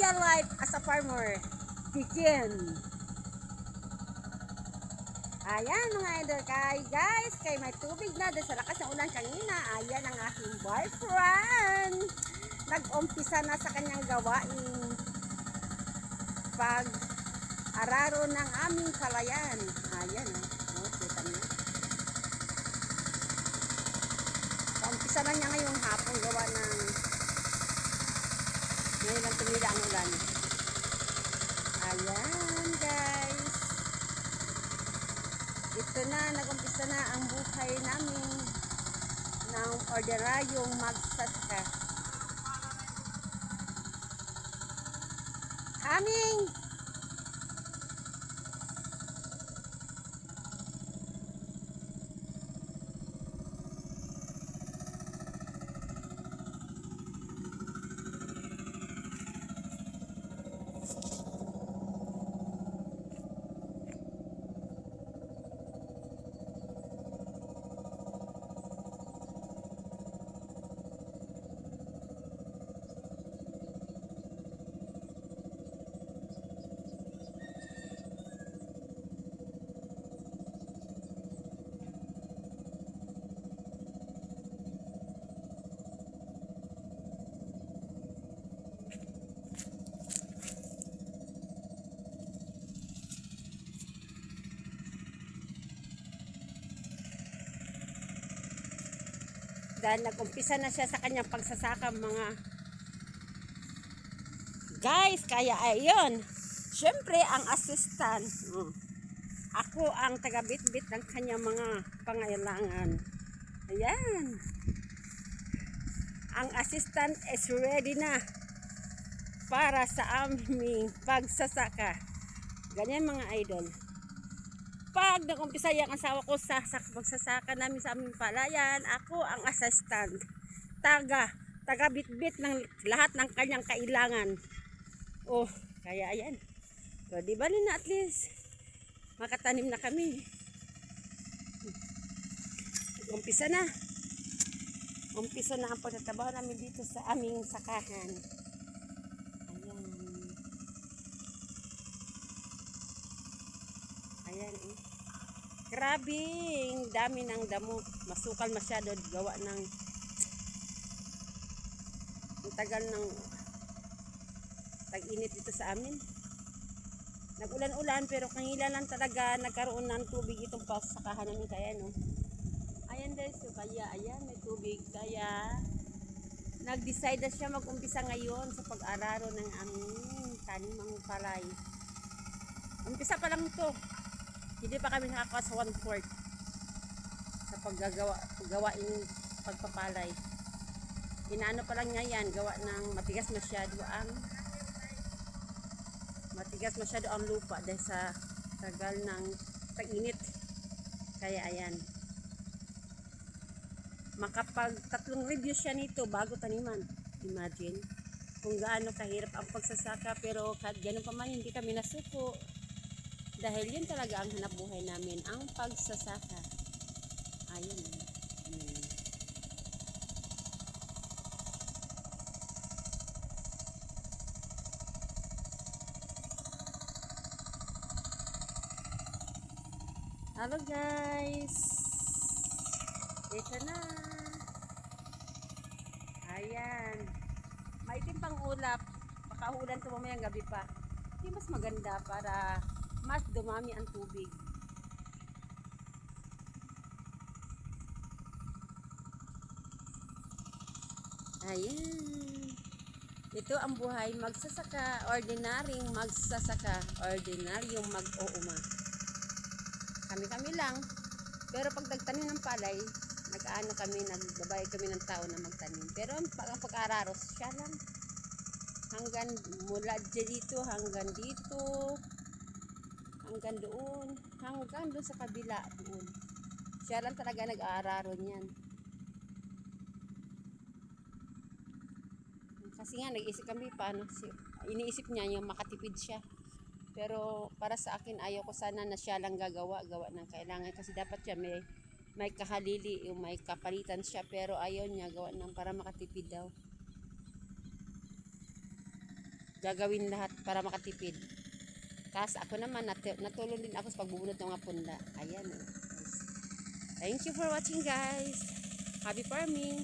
real life as a farmer begin. Ayan mga idol, guys, kay may tubig na dahil sa lakas ng ulan kanina. Ayan ang aking boyfriend. Nag-umpisa na sa kanyang gawain pag-araro ng aming palayan. Ayan, kita niyo. Umpisa na niya ngayong hapon gawa ng ngayon lang tumila ang ulan. Ayan guys, ito na, nag-umpisa na ang buhay namin ng ordinaryong magsasaka. Coming! Dahil nag-umpisa na siya sa kanyang pagsasaka mga guys, kaya ayun, syempre ang assistant, ako ang taga-bit-bit ng kanyang mga pangailangan. Ayan, ang assistant is ready na para sa aming pagsasaka. Ganyan mga idol, pag nag-umpisa yung asawa ko sa pagsasaka namin sa aming palayan, ako ang assistant, taga-bit-bit ng lahat ng kanyang kailangan. Oh, kaya ayan. So, di ba na at least makatanim na kami. Umpisa na. Umpisa na ang pagtatrabaho namin dito sa aming sakahan. Ayan eh. Grabing dami ng damo. Masukal masyado gawa ng tagal ng tag-init dito sa amin. Nag-ulan-ulan pero kanila lang talaga nagkaroon ng tubig itong pasakahan namin kaya no. Ayan guys, so kaya ayan may tubig kaya nag-decide na siya mag-umpisa ngayon sa pag-araro ng aming tanimang palay. Umpisa pa lang to. Hindi pa kami nakakuha sa 1/4 sa paggawain pagpapalay. Inaano pa lang niya yan, gawa ng matigas masyado ang lupa dahil sa tagal ng tag-init. Kaya ayan. Makapag 3 review siya nito bago taniman. Imagine kung gaano kahirap ang pagsasaka, pero kahit ganun pa man hindi kami nasuko. Dahil yun talaga ang hanap buhay namin, ang pagsasaka. Ayun. Hello guys. Ito na. Ayan. Maitim pang ulap. Makahulan ito mamayang gabi pa. Hindi mas maganda para mas dumami ang tubig. Ayan. Ito ang buhay magsasaka, ordinaryong magsasaka, ordinaryong mag-uuma. Kami-kami lang. Pero pag nagtanim ng palay, nagbabayad kami ng tao na magtanim. Pero pag ang pag-araros, siya lang. Hanggang mula dito, hanggang dito, hanggang doon sa kabila doon. Siya lang talaga nag-aararo niyan. Kasi nga nag-isip kami paano, iniisip niya yung makatipid siya. Pero para sa akin ayaw ko sana na siya lang gawa ng kailangan, kasi dapat siya may kahalili, yung may kapalitan siya, pero ayaw niya gawa ng para makatipid daw. gagawin lahat para makatipid. Tapos ako naman, natulong din ako sa pagbubunot ng mga punda. Ayan. Thank you for watching guys. Happy farming.